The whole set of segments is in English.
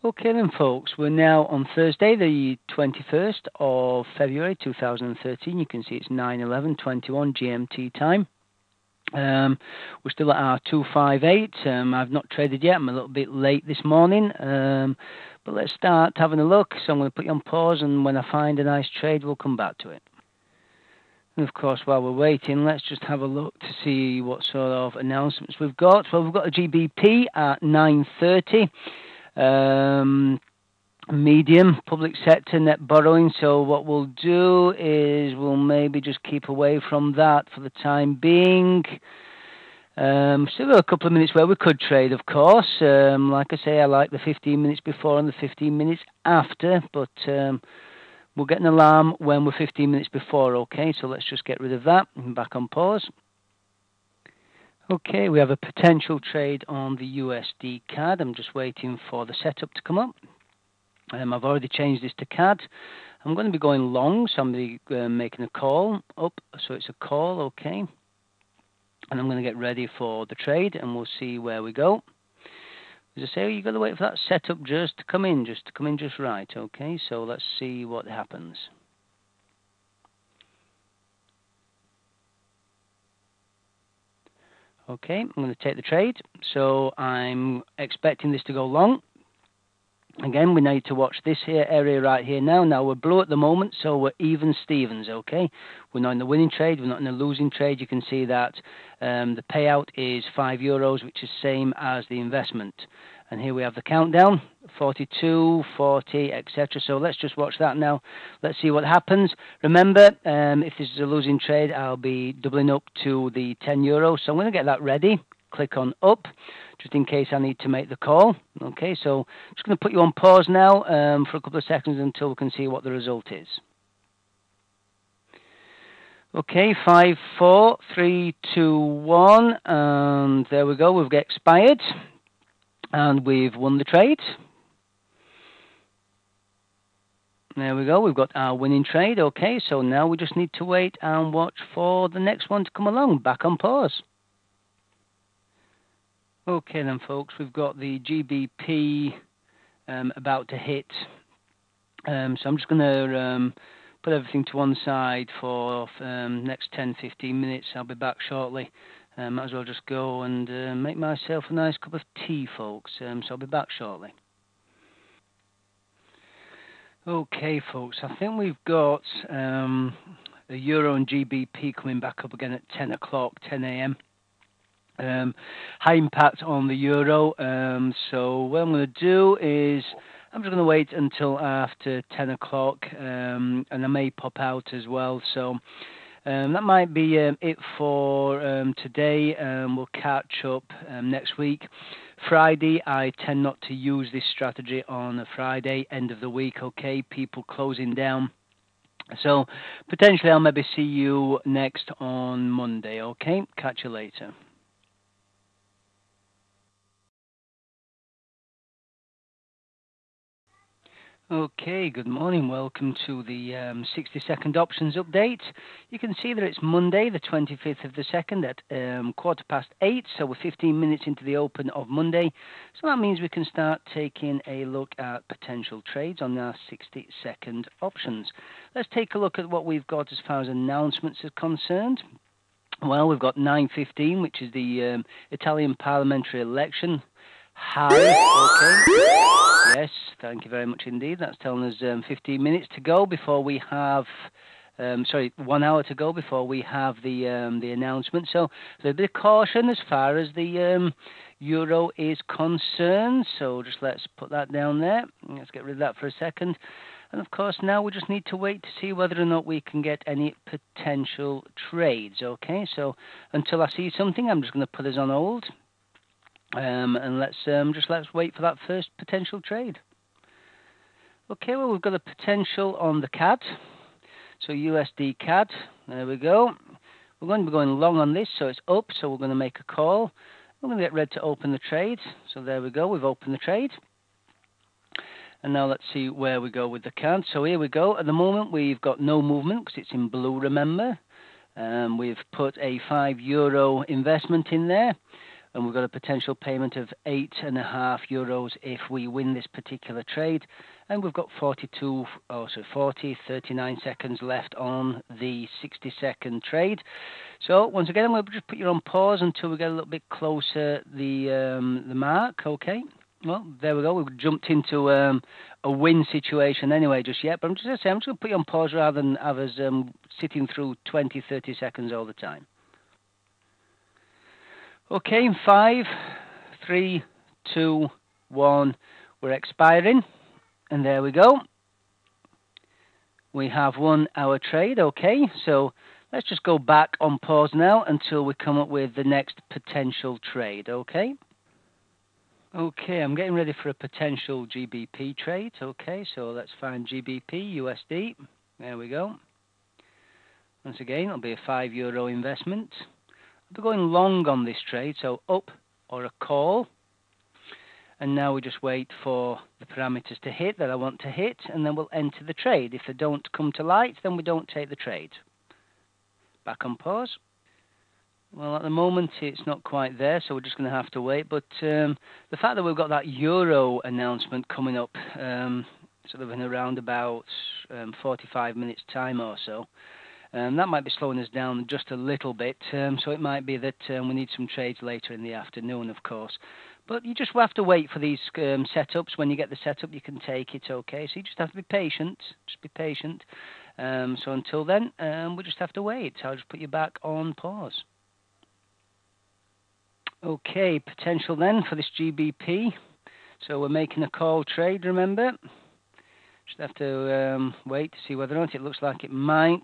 Okay then folks, we're now on Thursday the 21st of February 2013. You can see it's 9:11:21 GMT time. We're still at our 258. I've not traded yet. I'm a little bit late this morning. But let's start having a look. So I'm going to put you on pause, and when I find a nice trade, we'll come back to it. And of course, while we're waiting, let's just have a look to see what sort of announcements we've got. Well, we've got a GBP at 9:30. Medium public sector net borrowing. So what we'll do is we'll maybe just keep away from that for the time being. Still got a couple of minutes where we could trade, of course. Like I say, I like the 15 minutes before and the 15 minutes after, but we'll get an alarm when we're 15 minutes before, okay? So let's just get rid of that and back on pause. Okay, we have a potential trade on the USD CAD. I'm just waiting for the setup to come up. I've already changed this to CAD. I'm going to be going long, so I'm going to be making a call up. So it's a call, okay. And I'm going to get ready for the trade, and we'll see where we go. As I say, you've got to wait for that setup just to come in just right, okay. So let's see what happens. Okay, I'm going to take the trade. So I'm expecting this to go long. Again, we need to watch this here area right here now. Now, we're blue at the moment, so we're even Stevens, okay? We're not in the winning trade. We're not in the losing trade. You can see that the payout is €5, which is same as the investment. And here we have the countdown, 42, 40, etc. So let's just watch that now. Let's see what happens. Remember, if this is a losing trade, I'll be doubling up to the €10. So I'm going to get that ready. Click on up, just in case I need to make the call. Okay, so I'm just going to put you on pause now for a couple of seconds until we can see what the result is. Okay, 5, 4, 3, 2, 1, and there we go. We've got expired, and we've won the trade. There we go. We've got our winning trade. Okay, so now we just need to wait and watch for the next one to come along. Back on pause. Okay then folks, we've got the GBP about to hit. So I'm just going to put everything to one side for next 10-15 minutes. I'll be back shortly. Might as well just go and make myself a nice cup of tea, folks. So I'll be back shortly. Okay folks, I think we've got the Euro and GBP coming back up again at 10 o'clock, 10 a.m. High impact on the euro. So what I'm going to do is I'm just going to wait until after 10 o'clock, and I may pop out as well. So that might be it for today. We'll catch up next week. Friday, I tend not to use this strategy on a Friday, end of the week, okay? People closing down. So potentially I'll maybe see you next on Monday, okay? Catch you later. Okay, good morning. Welcome to the 60-second options update. You can see that it's Monday, the 25th of the 2nd at 8:15, so we're 15 minutes into the open of Monday. So that means we can start taking a look at potential trades on our 60-second options. Let's take a look at what we've got as far as announcements are concerned. Well, we've got 9:15, which is the Italian parliamentary election. Okay. Yes, thank you very much indeed. That's telling us 15 minutes to go before we have, 1 hour to go before we have the announcement. So a bit of caution as far as the euro is concerned. So just let's put that down there. Let's get rid of that for a second. And of course, now we just need to wait to see whether or not we can get any potential trades. Okay, so until I see something, I'm just going to put us on hold. And let's wait for that first potential trade. Okay, well, we've got a potential on the CAD. So USD CAD, there we go. We're going to be going long on this, so it's up, so we're going to make a call. We're going to get ready to open the trade. So there we go, we've opened the trade. And now let's see where we go with the CAD. So here we go. At the moment, we've got no movement because it's in blue, remember. We've put a €5 investment in there. and we've got a potential payment of €8.5 if we win this particular trade, and we've got 39 seconds left on the 60-second trade. So once again, I'm going to just put you on pause until we get a little bit closer the mark. Okay. Well, there we go. We've jumped into a win situation anyway just yet, but I'm just going to put you on pause rather than have us sitting through 20, 30 seconds all the time. Okay, in 5, 3, 2, 1, we're expiring, and there we go. We have won our trade. Okay, so let's just go back on pause now until we come up with the next potential trade. Okay. Okay, I'm getting ready for a potential GBP trade. Okay, so let's find GBP USD. There we go. Once again, it'll be a €5 investment. I'll be going long on this trade, so up or a call. And now we just wait for the parameters to hit that I want to hit, and then we'll enter the trade. If they don't come to light, then we don't take the trade. Back on pause. Well, at the moment, it's not quite there, so we're just going to have to wait. But the fact that we've got that euro announcement coming up sort of in around about 45 minutes' time or so, that might be slowing us down just a little bit. So it might be that we need some trades later in the afternoon, of course. But you just have to wait for these setups. When you get the setup, you can take it, okay? So you just have to be patient. Just be patient. So until then, we just have to wait. I'll just put you back on pause. Okay, potential then for this GBP. So we're making a call trade, remember? Just have to wait to see whether or not it looks like it might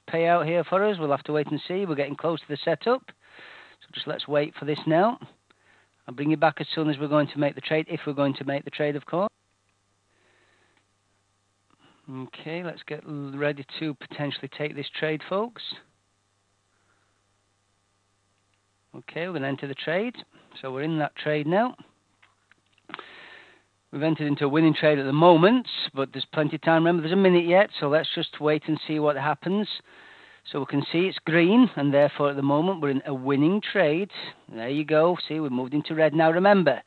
pay out here for us. We'll have to wait and see. We're getting close to the setup. So just let's wait for this now. I'll bring you back as soon as we're going to make the trade, if we're going to make the trade, of course. Okay, let's get ready to potentially take this trade, folks. Okay, we're going to enter the trade. So we're in that trade now. We've entered into a winning trade at the moment, but there's plenty of time. Remember, there's a minute yet, so let's just wait and see what happens. So we can see it's green, and therefore at the moment we're in a winning trade. There you go. See, we've moved into red. Now remember,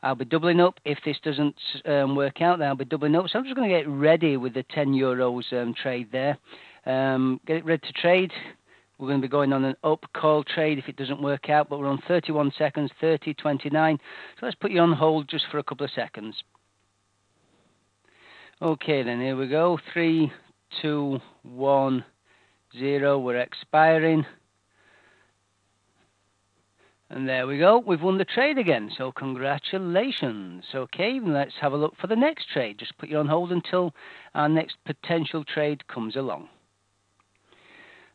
I'll be doubling up. If this doesn't work out, then I'll be doubling up. So I'm just going to get ready with the €10 trade there. Get it ready to trade. We're going to be going on an up call trade if it doesn't work out, but we're on 31 seconds, 30, 29. So let's put you on hold just for a couple of seconds. Okay, then here we go. 3, 2, 1, 0. We're expiring. And there we go. We've won the trade again. So congratulations. Okay, let's have a look for the next trade. Just put you on hold until our next potential trade comes along.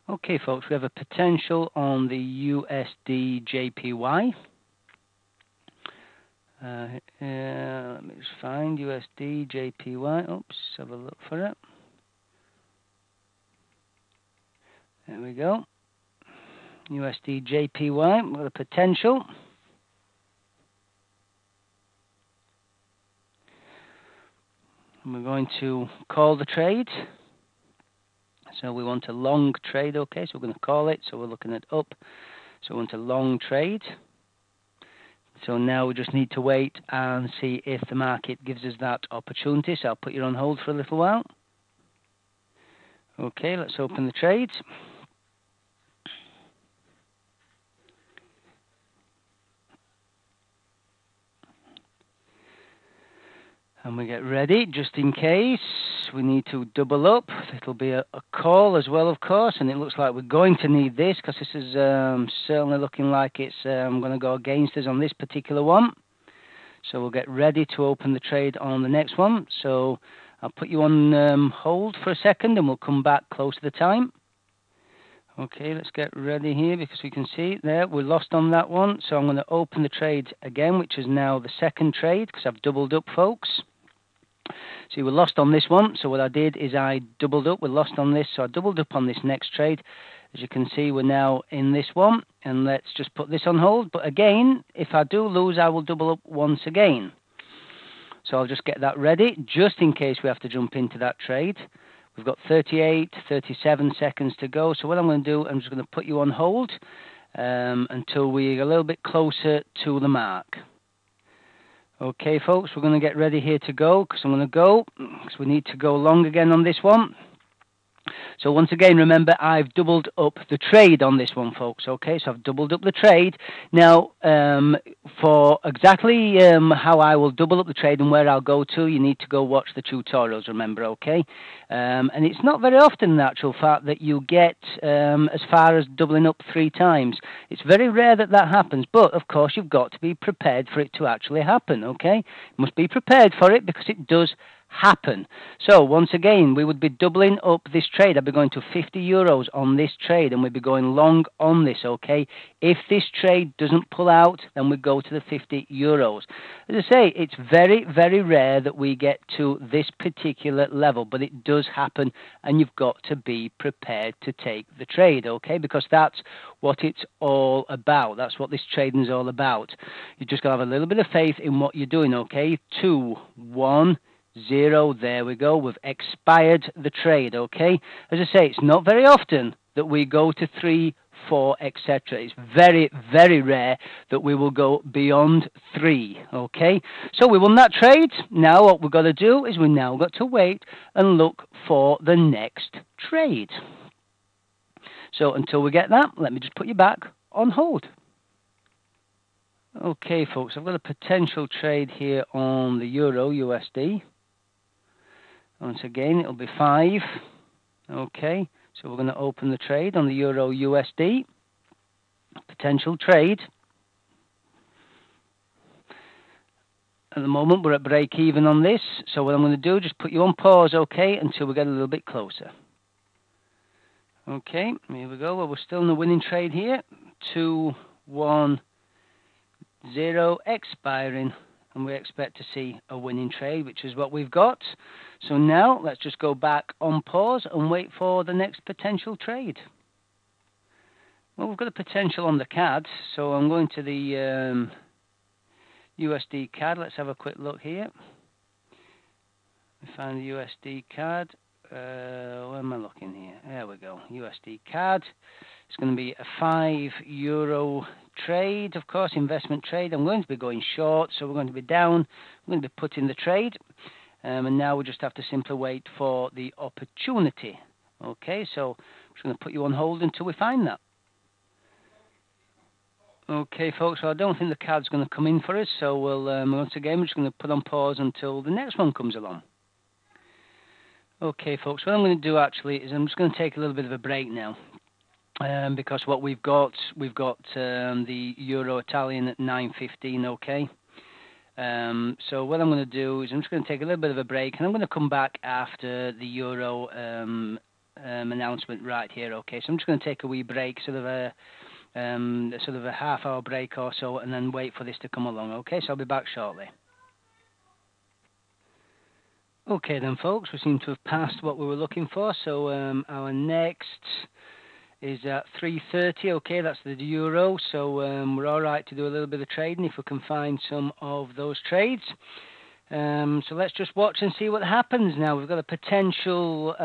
Okay, folks, we have a potential on the USD JPY. Let me just find USD JPY. Oops, have a look for it. There we go. USD JPY, we've got a potential. And we're going to call the trade. So we want a long trade, okay, so we're going to call it. So we're looking at up. So we want a long trade. So now we just need to wait and see if the market gives us that opportunity. So I'll put you on hold for a little while. Okay, let's open the trade. And we get ready, just in case we need to double up. It'll be a call as well, of course, and it looks like we're going to need this because this is certainly looking like it's going to go against us on this particular one. So we'll get ready to open the trade on the next one. So I'll put you on hold for a second and we'll come back close to the time. Okay, let's get ready here because we can see there we're lost on that one. So I'm going to open the trade again, which is now the second trade because I've doubled up, folks. See, we're lost on this one. So what I did is I doubled up. We're lost on this, so I doubled up on this next trade. As you can see, we're now in this one. And let's just put this on hold. But again, if I do lose, I will double up once again. So I'll just get that ready just in case we have to jump into that trade. We've got 38, 37 seconds to go. So what I'm going to do, I'm just going to put you on hold. until we're a little bit closer to the mark. Okay, folks, we're going to get ready here to go, because I'm going to go, because we need to go long again on this one. So once again, remember, I've doubled up the trade on this one, folks. Okay, so I've doubled up the trade. Now, for exactly how I will double up the trade and where I'll go to, you need to go watch the tutorials, remember, okay? And it's not very often, in actual fact, that you get as far as doubling up 3 times. It's very rare that that happens, but, of course, you've got to be prepared for it to actually happen, okay? You must be prepared for it, because it does happen. So once again, we would be doubling up this trade. I'd be going to 50 euros on this trade, and we'd be going long on this, okay? If this trade doesn't pull out, then we go to the 50 euros. As I say, it's very, very rare that we get to this particular level, but it does happen, and you've got to be prepared to take the trade, okay? Because that's what it's all about. That's what this trading is all about. You just got to have a little bit of faith in what you're doing, okay? 2, 1, 0, there we go. We've expired the trade, okay? As I say, it's not very often that we go to 3, 4, etc. It's very, very rare that we will go beyond 3, okay? So we won that trade. Now what we've got to do is we've now got to wait and look for the next trade. So until we get that, let me just put you back on hold. Okay, folks, I've got a potential trade here on the Euro USD. Once again, it'll be 5. Okay, so we're going to open the trade on the Euro USD. Potential trade. At the moment, we're at break even on this. So what I'm going to do, just put you on pause, okay, until we get a little bit closer. Okay, here we go. Well, we're still in the winning trade here. 2, 1, 0, expiring. And we expect to see a winning trade, which is what we've got. So now let's just go back on pause and wait for the next potential trade. Well, we've got a potential on the CAD, so I'm going to the USD CAD. Let's have a quick look here. We find the USD CAD. Where am I looking here? There we go. USD CAD. It's going to be a 5 euro trade, of course, investment trade. I'm going to be going short, so we're going to be down. We're going to be putting the trade. And now we just have to simply wait for the opportunity. Okay, so I'm just going to put you on hold until we find that. Okay, folks, so I don't think the CAD's going to come in for us, so we'll once again, we're just going to put on pause until the next one comes along. Okay, folks, what I'm going to do actually is I'm just going to take a little bit of a break now. Because what we've got the Euro Italian at 9.15, okay? So what I'm going to do is I'm just going to take a little bit of a break, and I'm going to come back after the Euro announcement right here, okay? So I'm just going to take a wee break, sort of a half-hour break or so, and then wait for this to come along, okay? So I'll be back shortly. Okay then, folks, we seem to have passed what we were looking for, so our next is at 3.30, okay, that's the euro, so we're all right to do a little bit of trading if we can find some of those trades. So let's just watch and see what happens now. We've got a potential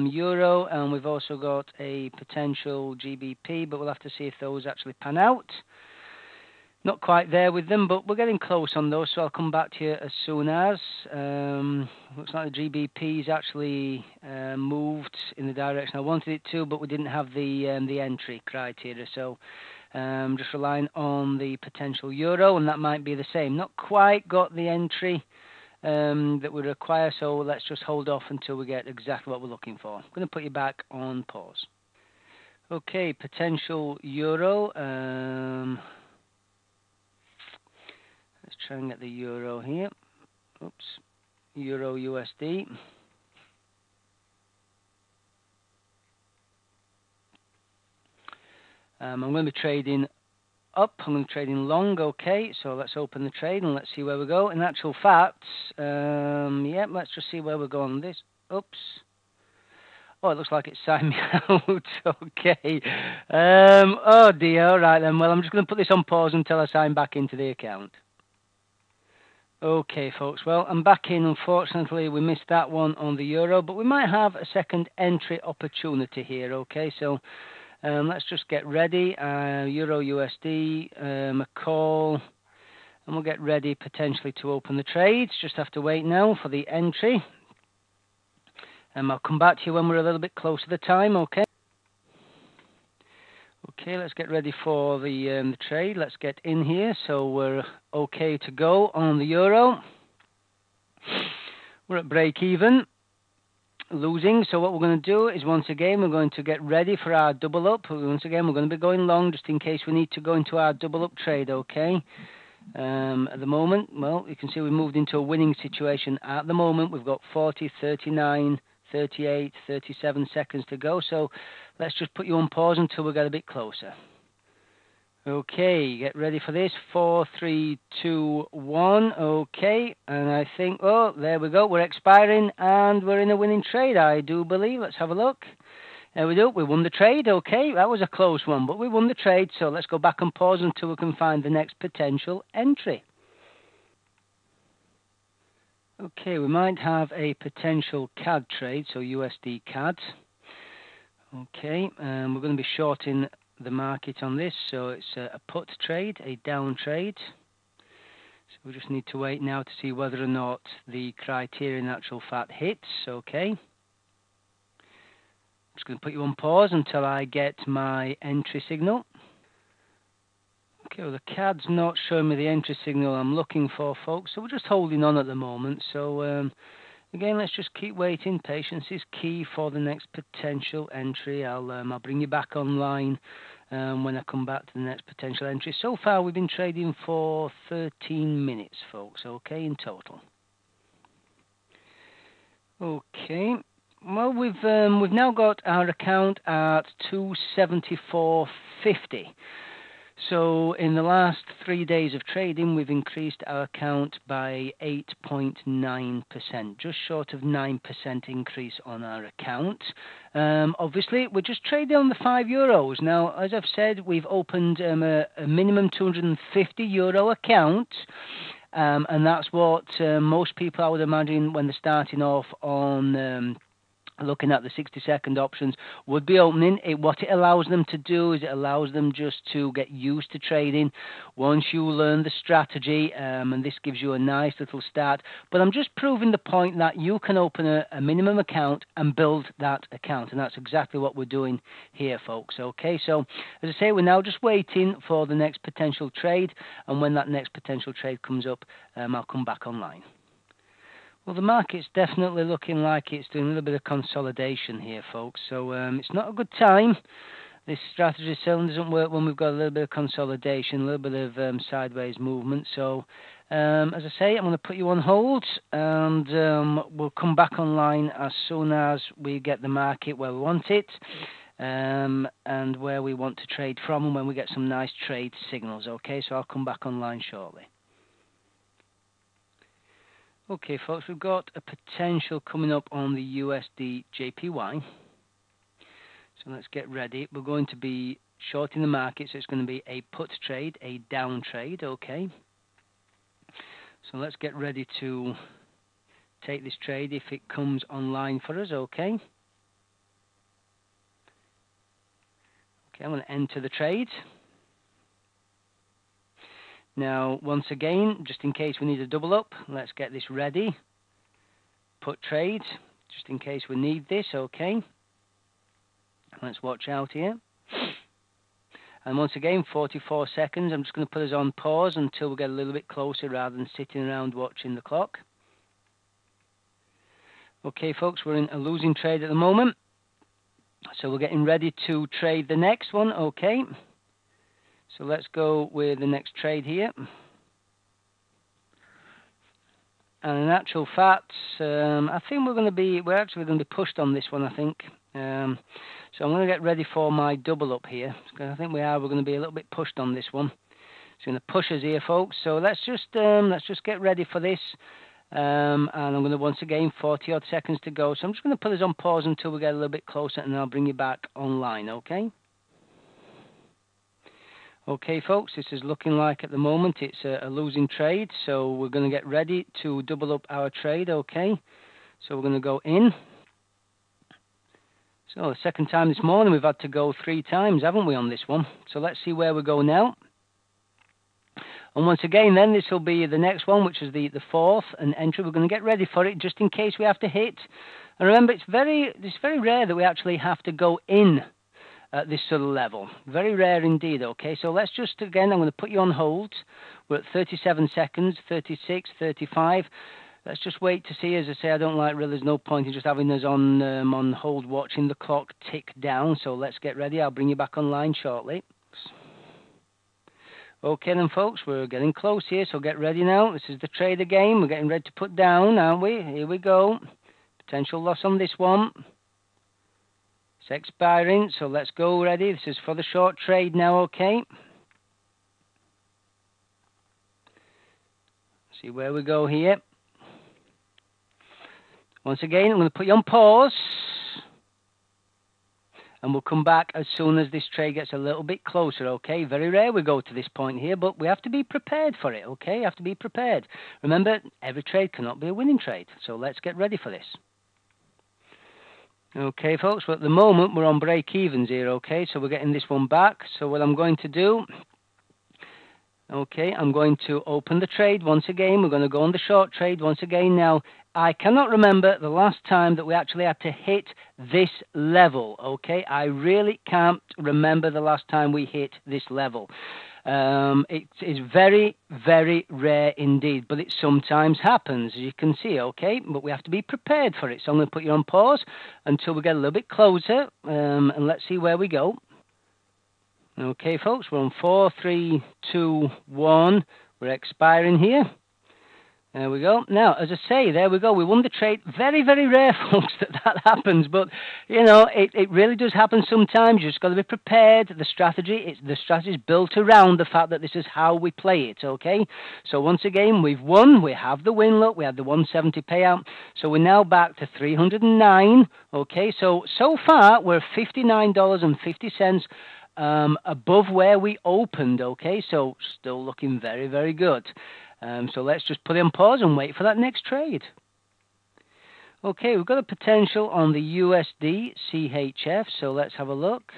euro, and we've also got a potential GBP, but we'll have to see if those actually pan out. Not quite there with them, but we're getting close on those, so I'll come back to you as soon as. Looks like the GBP's actually moved in the direction I wanted it to, but we didn't have the entry criteria, so just relying on the potential euro, and that might be the same. Not quite got the entry that we require, so let's just hold off until we get exactly what we're looking for. I'm going to put you back on pause. Okay, potential euro. Let's try and get the euro here. Oops, euro USD. I'm going to be trading up. I'm going to be trading long. Okay, so let's open the trade and let's see where we go. In actual fact, yeah, let's just see where we're going on this. Oops. Oh, it looks like it signed me out. Okay. Oh dear. All right then. Well, I'm just going to put this on pause until I sign back into the account. Okay, folks, well, I'm back in. Unfortunately, we missed that one on the euro, but we might have a second entry opportunity here, okay? So Let's just get ready. Euro USD, a call. And we'll get ready potentially to open the trades. Just have to wait now for the entry. I'll come back to you when we're a little bit closer to the time, okay? Okay, let's get ready for the trade. Let's get in here. So we're okay to go on the euro. We're at break even, losing. So what we're going to do is, once again, we're going to get ready for our double up. Once again, we're going to be going long just in case we need to go into our double up trade, okay? At the moment, well, you can see we moved into a winning situation. At the moment, we've got 40, 39, 38, 37 seconds to go. So let's just put you on pause until we get a bit closer. Okay, get ready for this. 4, 3, 2, 1. Okay, and I think, oh, there we go. We're expiring and we're in a winning trade, I do believe. Let's have a look. There we go. We won the trade. Okay, that was a close one, but we won the trade. So let's go back and pause until we can find the next potential entry. Okay, we might have a potential CAD trade, so USD CAD. Okay, we're going to be shorting the market on this, so it's a put trade, a down trade. So we just need to wait now to see whether or not the criteria in actual fact hits. Okay. I'm just going to put you on pause until I get my entry signal. Okay, well, the CAD's not showing me the entry signal I'm looking for, folks, so we're just holding on at the moment. So again, let's just keep waiting. Patience is key for the next potential entry. I'll bring you back online when I come back to the next potential entry. So far, we've been trading for 13 minutes, folks, okay, in total. Okay. Well, we've now got our account at 274.50. So in the last 3 days of trading, we've increased our account by 8.9%, just short of 9% increase on our account. Obviously, we're just trading on the €5. Now, as I've said, we've opened a minimum €250 account. And that's what most people, I would imagine, when they're starting off on looking at the 60-second options, would be opening. What it allows them to do is it allows them just to get used to trading. Once you learn the strategy, and this gives you a nice little start. But I'm just proving the point that you can open a minimum account and build that account. And that's exactly what we're doing here, folks. Okay, so as I say, we're now just waiting for the next potential trade. And when that next potential trade comes up, I'll come back online. Well, the market's definitely looking like it's doing a little bit of consolidation here, folks. So it's not a good time. This strategy certainly doesn't work when we've got a little bit of consolidation, a little bit of sideways movement. So as I say, I'm going to put you on hold, and we'll come back online as soon as we get the market where we want it, and where we want to trade from, and when we get some nice trade signals. Okay, so I'll come back online shortly. Okay, folks, we've got a potential coming up on the USD JPY. So let's get ready. We're going to be shorting the market, so it's going to be a put trade, a down trade, okay? So let's get ready to take this trade if it comes online for us, okay? Okay, I'm going to enter the trade. Now, once again, just in case we need a double up, let's get this ready. Put trade, just in case we need this, okay. Let's watch out here. And once again, 44 seconds. I'm just going to put us on pause until we get a little bit closer rather than sitting around watching the clock. Okay, folks, we're in a losing trade at the moment. So we're getting ready to trade the next one, okay. So let's go with the next trade here. And in actual fact, I think we're actually going to be pushed on this one, I think. So I'm going to get ready for my double up here. I think we're going to be a little bit pushed on this one. It's going to push us here, folks. So let's just get ready for this. And I'm going to, once again, 40 odd seconds to go. So I'm just going to put this on pause until we get a little bit closer, and I'll bring you back online, okay? Okay, folks, this is looking like at the moment it's a losing trade, so we're going to get ready to double up our trade, okay? So we're going to go in. So the second time this morning, we've had to go 3 times, haven't we, on this one? So let's see where we go now. And once again, then, this will be the next one, which is the fourth and entry. We're going to get ready for it, just in case we have to hit. And remember, it's very rare that we actually have to go in at this sort of level. Very rare indeed, okay? So let's just, again, I'm going to put you on hold. We're at 37 seconds, 36, 35. Let's just wait to see. As I say, I don't like really, there's no point in just having us on hold watching the clock tick down. So let's get ready. I'll bring you back online shortly. Okay then, folks, we're getting close here, so get ready now. This is the trader game. We're getting ready to put down, aren't we? Here we go. Potential loss on this one. It's expiring, so let's go. Ready. This is for the short trade now, okay? See where we go here. Once again, I'm going to put you on pause. And we'll come back as soon as this trade gets a little bit closer, okay? Very rare we go to this point here, but we have to be prepared for it, okay? You have to be prepared. Remember, every trade cannot be a winning trade, so let's get ready for this. Okay, folks, well, at the moment, we're on break-evens here, okay? So we're getting this one back. So what I'm going to do, okay, I'm going to open the trade once again. We're going to go on the short trade once again. Now, I cannot remember the last time that we actually had to hit this level, okay? I really can't remember the last time we hit this level. It is very, very rare indeed, but it sometimes happens, as you can see, okay? But we have to be prepared for it. So I'm going to put you on pause until we get a little bit closer, and let's see where we go. Okay, folks, we're on 4, 3, 2, 1. We're expiring here. There we go. Now, as I say, there we go. We won the trade. Very, very rare, folks, that happens. But, you know, it really does happen sometimes. You just got to be prepared. The strategy is built around the fact that this is how we play it, okay? So, once again, we've won. We have the win, look. We had the 170 payout. So, we're now back to 309, okay? So far, we're $59.50 above where we opened, okay? So, still looking very, very good. So let's just put it on pause and wait for that next trade. Okay, we've got a potential on the USD CHF, so let's have a look.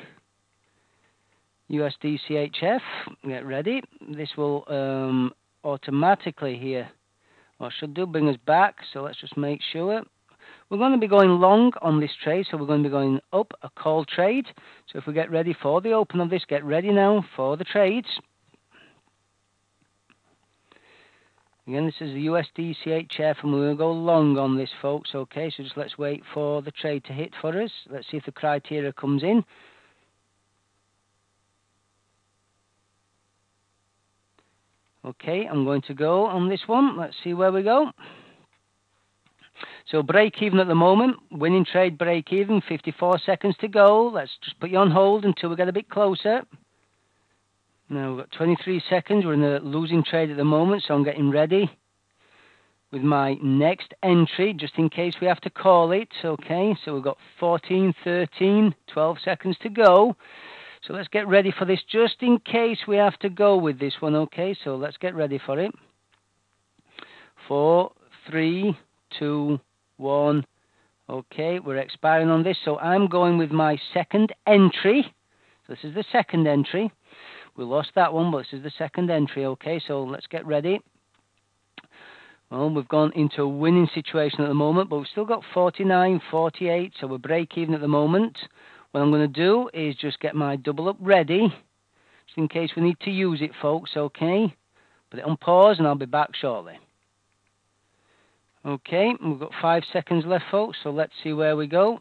USD CHF, get ready. This will automatically here, what should do, bring us back, so let's just make sure. We're going to be going long on this trade, so we're going to be going up a call trade. So if we get ready for the open of this, get ready now for the trades. Again, this is the USD CHF, and we're going to go long on this, folks. Okay, so just let's wait for the trade to hit for us. Let's see if the criteria comes in. Okay, I'm going to go on this one. Let's see where we go. So break even at the moment. Winning trade break even. 54 seconds to go. Let's just put you on hold until we get a bit closer. Now, we've got 23 seconds. We're in a losing trade at the moment, so I'm getting ready with my next entry, just in case we have to call it. Okay, so we've got 14, 13, 12 seconds to go. So let's get ready for this, just in case we have to go with this one. Okay, so let's get ready for it. 4, 3, 2, 1. Okay, we're expiring on this, so I'm going with my second entry. So this is the second entry. We lost that one, but this is the second entry, okay? So let's get ready. Well, we've gone into a winning situation at the moment, but we've still got 49, 48, so we're break-even at the moment. What I'm going to do is just get my double up ready, just in case we need to use it, folks, okay? Put it on pause, and I'll be back shortly. Okay, we've got 5 seconds left, folks, so let's see where we go.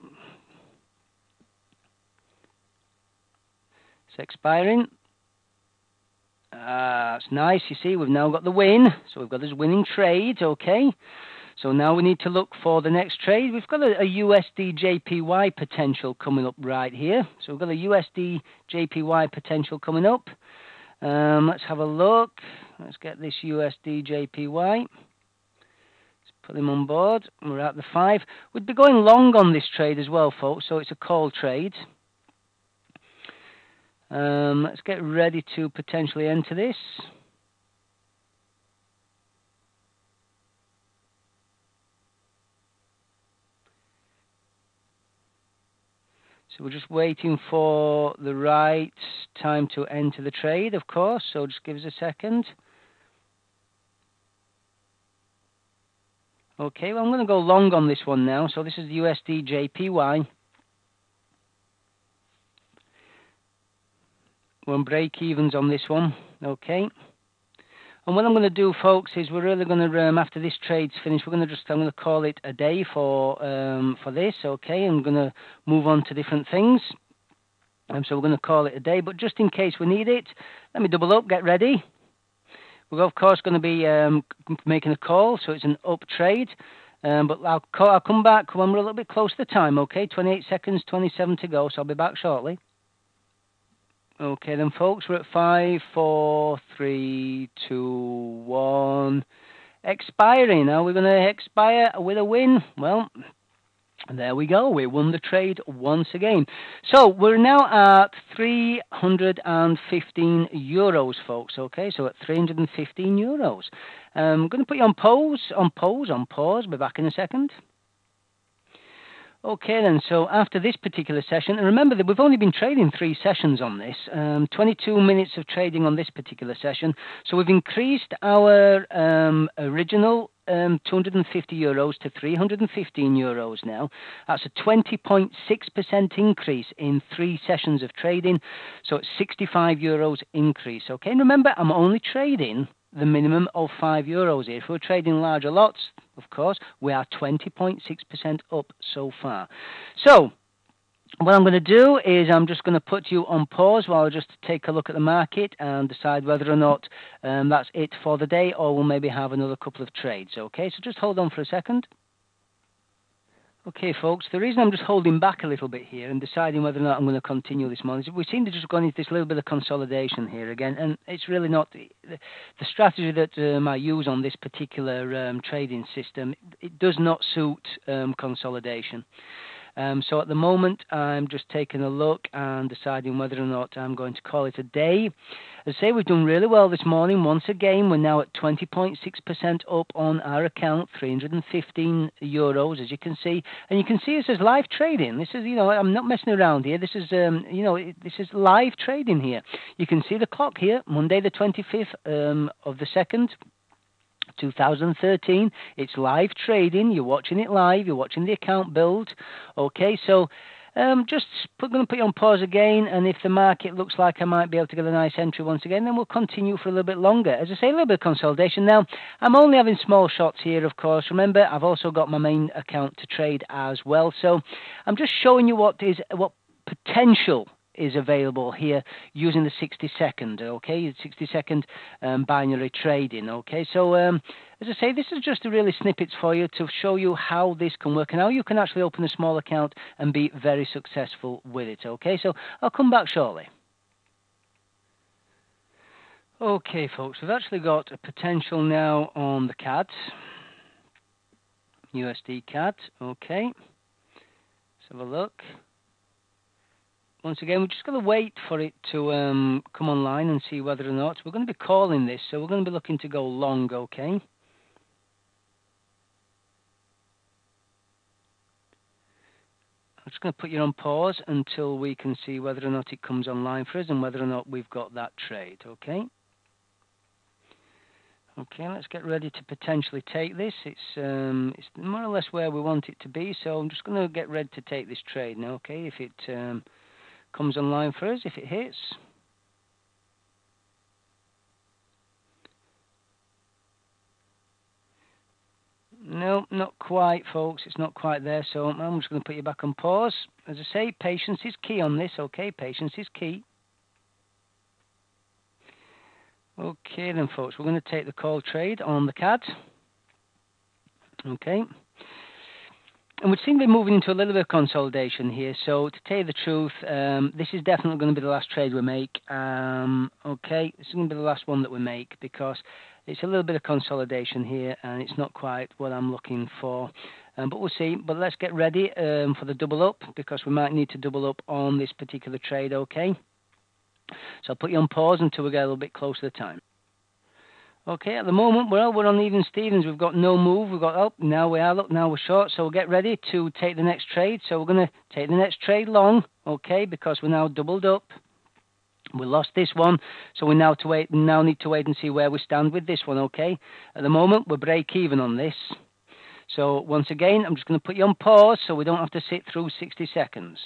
It's expiring. That's nice, you see, we've now got the win. So we've got this winning trade, okay. So now we need to look for the next trade. We've got a USD JPY potential coming up right here. So we've got a USD JPY potential coming up. Let's have a look. Let's get this USD JPY. Let's put him on board. We're at the 5. We'd be going long on this trade as well, folks, so it's a call trade. Let's get ready to potentially enter this. So we're just waiting for the right time to enter the trade, of course. So just give us a second. Okay, well, I'm going to go long on this one now. So this is the USD JPY. We're on break-evens on this one. Okay. And what I'm going to do, folks, is we're really going to, after this trade's finished, I'm going to call it a day for this, okay? I'm going to move on to different things. So we're going to call it a day, but just in case we need it, let me double up, get ready. We're, of course, going to be making a call, so it's an up trade. But I'll come back when we're a little bit close to the time, okay? 28 seconds, 27 to go, so I'll be back shortly. Okay then, folks, we're at 5, 4, 3, 2, 1. Expiring. Now we're going to expire with a win. Well, there we go. We won the trade once again. So we're now at 315 euros, folks. Okay, so at 315 euros. I'm going to put you on pause. Be back in a second. Okay then, so after this particular session, and remember that we've only been trading 3 sessions on this, 22 minutes of trading on this particular session, so we've increased our original 250 euros to 315 euros now. That's a 20.6% increase in 3 sessions of trading, so it's 65 euros increase, okay? And remember, I'm only trading the minimum of 5 euros here. If we're trading larger lots, of course, we are 20.6% up so far. So what I'm going to do is I'm just going to put you on pause while I just take a look at the market and decide whether or not that's it for the day, or we'll maybe have another couple of trades. Okay, so just hold on for a second. Okay, folks, the reason I'm just holding back a little bit here and deciding whether or not I'm going to continue this morning is we seem to just gone into this little bit of consolidation here again, and it's really not the strategy that I use on this particular trading system. It does not suit consolidation. So at the moment, I'm just taking a look and deciding whether or not I'm going to call it a day. As I say, we've done really well this morning. Once again, we're now at 20.6% up on our account, 315 euros, as you can see. And you can see this is live trading. This is, I'm not messing around here. This is, this is live trading here. You can see the clock here, Monday the 25th of the 2nd. 2013. It's live trading. You're watching it live. You're watching the account build. Okay, so going to put you on pause again, and if the market looks like I might be able to get a nice entry once again, then we'll continue for a little bit longer. As I say, a little bit of consolidation. Now, I'm only having small shots here, of course. Remember, I've also got my main account to trade as well. So I'm just showing you what potential is available here using the 60-second, okay, 60-second binary trading, okay. So as I say, this is just really snippets for you to show you how this can work and how you can actually open a small account and be very successful with it, okay. So I'll come back shortly. Okay, folks, we've actually got a potential now on the CAD, USD CAD, okay. Let's have a look. Once again, we're just going to wait for it to come online and see whether or not. We're going to be calling this, so we're going to be looking to go long, okay? I'm just going to put you on pause until we can see whether or not it comes online for us and whether or not we've got that trade, okay? Okay, let's get ready to potentially take this. It's more or less where we want it to be, so I'm just going to get ready to take this trade now, okay? If it comes online for us, if it hits. No, not quite, folks. It's not quite there, so I'm just going to put you back on pause. As I say, patience is key on this, okay? Patience is key. Okay then, folks, we're going to take the call trade on the CAD. Okay. And we seem to be moving into a little bit of consolidation here. So to tell you the truth, this is definitely going to be the last trade we make. Okay, this is going to be the last one that we make because it's a little bit of consolidation here and it's not quite what I'm looking for. But we'll see. But let's get ready for the double up because we might need to double up on this particular trade, okay? So I'll put you on pause until we get a little bit closer to the time. Okay, at the moment, well, we're on even Stevens. We've got no move. We've got up. Now we are. Look, now we're short. So we'll get ready to take the next trade. So we're going to take the next trade long, okay, because we're now doubled up. We lost this one, so we now need to wait and see where we stand with this one, okay? At the moment, we're break even on this. So once again, I'm just going to put you on pause so we don't have to sit through 60 seconds.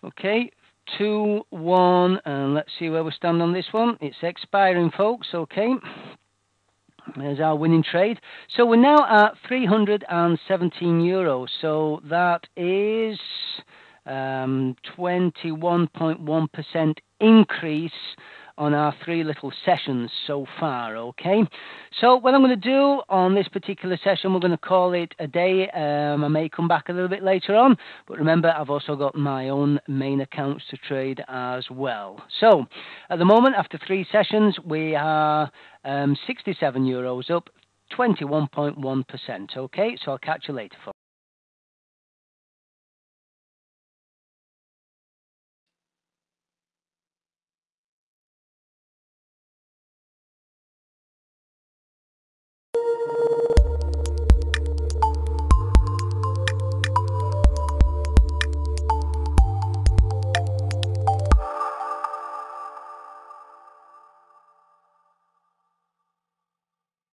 Okay, 2, 1, and let's see where we stand on this one. It's expiring, folks, okay? There's our winning trade. So we're now at €317. So that is 21.1% increase on our 3 little sessions so far, okay? So what I'm going to do on this particular session, we're going to call it a day. I may come back a little bit later on, but remember, I've also got my own main accounts to trade as well. So at the moment, after 3 sessions, we are €67 up, 21.1%, okay? So I'll catch you later, folks.